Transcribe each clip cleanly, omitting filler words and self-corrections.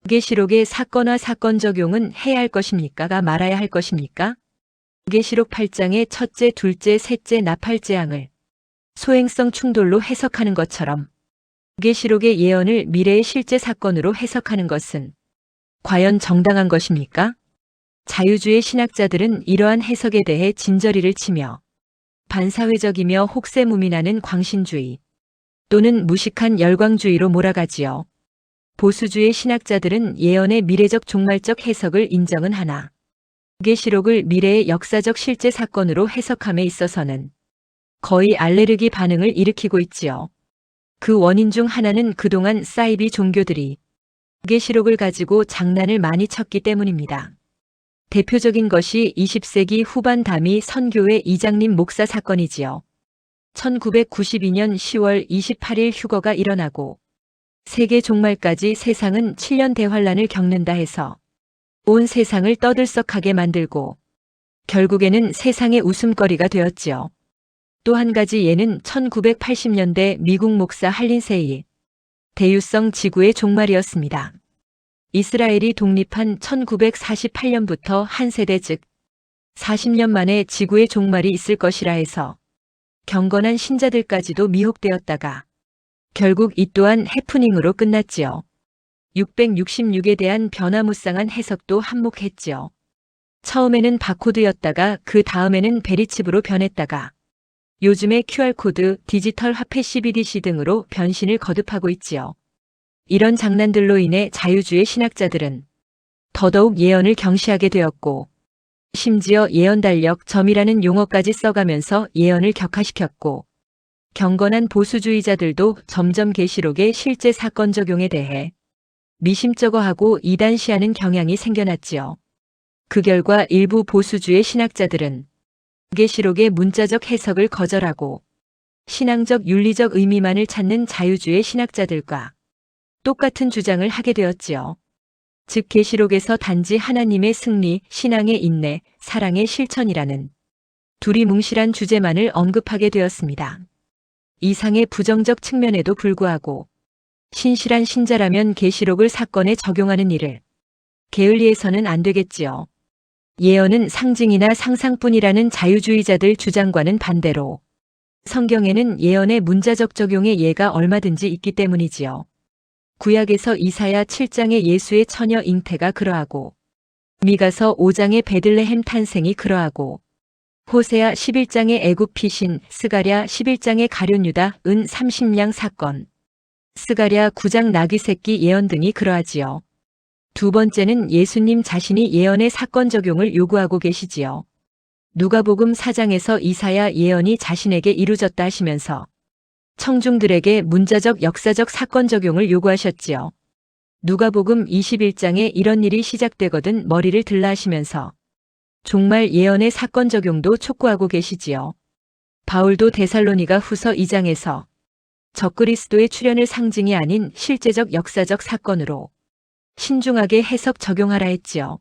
계시록의 사건화 사건 적용은 해야 할 것입니까? 말아야 할 것입니까? 계시록 8장의 첫째, 둘째, 셋째 나팔재앙을 소행성 충돌로 해석하는 것처럼 계시록의 예언을 미래의 실제 사건으로 해석하는 것은 과연 정당한 것입니까? 자유주의 신학자들은 이러한 해석에 대해 진저리를 치며 반사회적이며 혹세무민하는 광신주의 또는 무식한 열광주의로 몰아가지요. 보수주의 신학자들은 예언의 미래적 종말적 해석을 인정은 하나 계시록을 미래의 역사적 실제 사건으로 해석함에 있어서는 거의 알레르기 반응을 일으키고 있지요. 그 원인 중 하나는 그동안 사이비 종교들이 계시록을 가지고 장난을 많이 쳤기 때문입니다. 대표적인 것이 20세기 후반 다미 선교회 이장님 목사 사건이지요. 1992년 10월 28일 휴거가 일어나고 세계 종말까지 세상은 7년 대환란을 겪는다 해서 온 세상을 떠들썩하게 만들고 결국에는 세상의 웃음거리가 되었지요. 또 한 가지 예는 1980년대 미국 목사 할린세이 대유성 지구의 종말이었습니다. 이스라엘이 독립한 1948년부터 한 세대 즉 40년 만에 지구의 종말이 있을 것이라 해서 경건한 신자들까지도 미혹되었다가 결국 이 또한 해프닝으로 끝났지요. 666에 대한 변화무쌍한 해석도 한몫했지요. 처음에는 바코드였다가 그 다음에는 베리칩으로 변했다가 요즘의 QR코드, 디지털 화폐 CBDC 등으로 변신을 거듭하고 있지요. 이런 장난들로 인해 자유주의 신학자들은 더더욱 예언을 경시하게 되었고 심지어 예언 달력 점이라는 용어까지 써가면서 예언을 격화시켰고 경건한 보수주의자들도 점점 계시록의 실제 사건 적용에 대해 미심쩍어하고 이단시하는 경향이 생겨났지요. 그 결과 일부 보수주의 신학자들은 계시록의 문자적 해석을 거절하고 신앙적 윤리적 의미만을 찾는 자유주의 신학자들과 똑같은 주장을 하게 되었지요. 즉 계시록에서 단지 하나님의 승리, 신앙의 인내, 사랑의 실천이라는 두리뭉실한 주제만을 언급하게 되었습니다. 이상의 부정적 측면에도 불구하고 신실한 신자라면 계시록을 사건에 적용하는 일을 게을리해서는 안 되겠지요. 예언은 상징이나 상상뿐이라는 자유주의자들 주장과는 반대로 성경에는 예언의 문자적 적용의 예가 얼마든지 있기 때문이지요. 구약에서 이사야 7장의 예수의 처녀 잉태가 그러하고 미가서 5장의 베들레헴 탄생이 그러하고 호세아 11장의 애굽 피신, 스가랴 11장의 가룟 유다 은 30냥 사건, 스가랴 9장 나귀 새끼 예언 등이 그러하지요. 두 번째는 예수님 자신이 예언의 사건 적용을 요구하고 계시지요. 누가복음 4장에서 이사야 예언이 자신에게 이루어졌다 하시면서 청중들에게 문자적 역사적 사건 적용을 요구하셨지요. 누가복음 21장에 이런 일이 시작되거든 머리를 들라 하시면서 종말 예언의 사건 적용도 촉구하고 계시지요. 바울도 데살로니가 후서 2장에서 적그리스도의 출현을 상징이 아닌 실제적 역사적 사건으로 신중하게 해석 적용하라 했지요.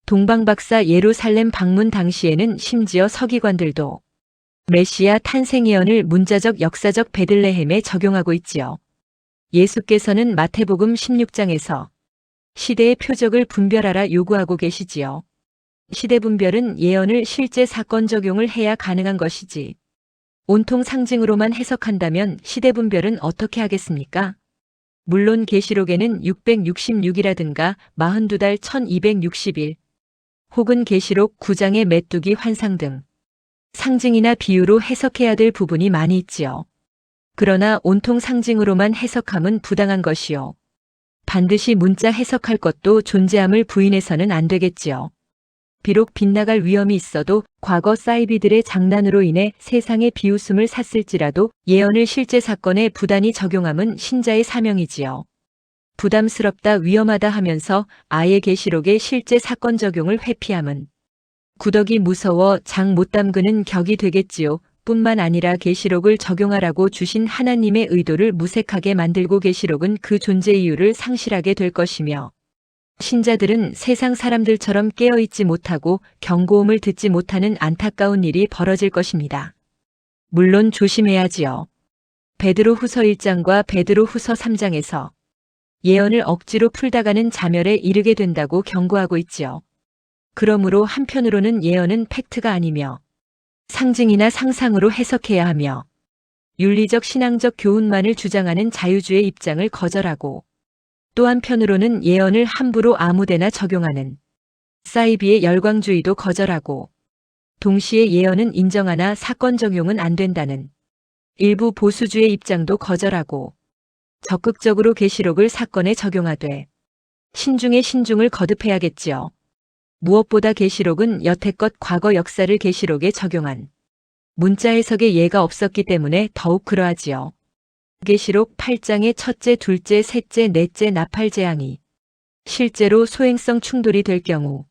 동방박사 예루살렘 방문 당시에는 심지어 서기관들도 메시아 탄생 예언을 문자적 역사적 베들레헴에 적용하고 있지요. 예수께서는 마태복음 16장에서 시대의 표적을 분별하라 요구하고 계시지요. 시대 분별은 예언을 실제 사건 적용을 해야 가능한 것이지 온통 상징으로만 해석한다면 시대 분별은 어떻게 하겠습니까? 물론 계시록에는 666이라든가 42달 1260일 혹은 계시록 9장의 메뚜기 환상 등 상징이나 비유로 해석해야 될 부분이 많이 있지요. 그러나 온통 상징으로만 해석함은 부당한 것이요. 반드시 문자 해석할 것도 존재함을 부인해서는 안 되겠지요. 비록 빗나갈 위험이 있어도 과거 사이비들의 장난으로 인해 세상의 비웃음을 샀을지라도 예언을 실제 사건에 부단히 적용함은 신자의 사명이지요. 부담스럽다 위험하다 하면서 아예 계시록의 실제 사건 적용을 회피함은 구더기 무서워 장 못 담그는 격이 되겠지요. 뿐만 아니라 계시록을 적용하라고 주신 하나님의 의도를 무색하게 만들고 계시록은 그 존재 이유를 상실하게 될 것이며 신자들은 세상 사람들처럼 깨어있지 못하고 경고음을 듣지 못하는 안타까운 일이 벌어질 것입니다. 물론 조심해야지요. 베드로 후서 1장과 베드로 후서 3장에서 예언을 억지로 풀다가는 자멸에 이르게 된다고 경고하고 있지요. 그러므로 한편으로는 예언은 팩트가 아니며 상징이나 상상으로 해석해야 하며 윤리적 신앙적 교훈만을 주장하는 자유주의 입장을 거절하고 또 한편으로는 예언을 함부로 아무데나 적용하는 사이비의 열광주의도 거절하고 동시에 예언은 인정하나 사건 적용은 안 된다는 일부 보수주의 입장도 거절하고 적극적으로 계시록을 사건에 적용하되 신중에 신중을 거듭해야겠지요. 무엇보다 계시록은 여태껏 과거 역사를 계시록에 적용한 문자 해석의 예가 없었기 때문에 더욱 그러하지요. 계시록 8장의 첫째, 둘째, 셋째, 넷째 나팔 재앙이 실제로 소행성 충돌이 될 경우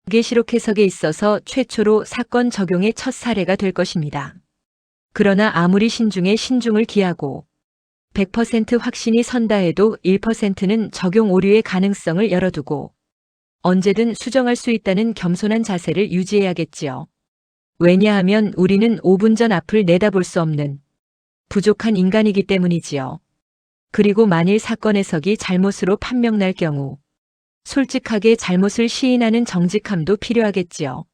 계시록 해석에 있어서 최초로 사건 적용의 첫 사례가 될 것입니다. 그러나 아무리 신중에 신중을 기하고 100% 확신이 선다 해도 1%는 적용 오류의 가능성을 열어두고 언제든 수정할 수 있다는 겸손한 자세를 유지해야겠지요. 왜냐하면 우리는 5분 전 앞을 내다볼 수 없는 부족한 인간이기 때문이지요. 그리고 만일 사건 해석이 잘못으로 판명날 경우 솔직하게 잘못을 시인하는 정직함도 필요하겠지요.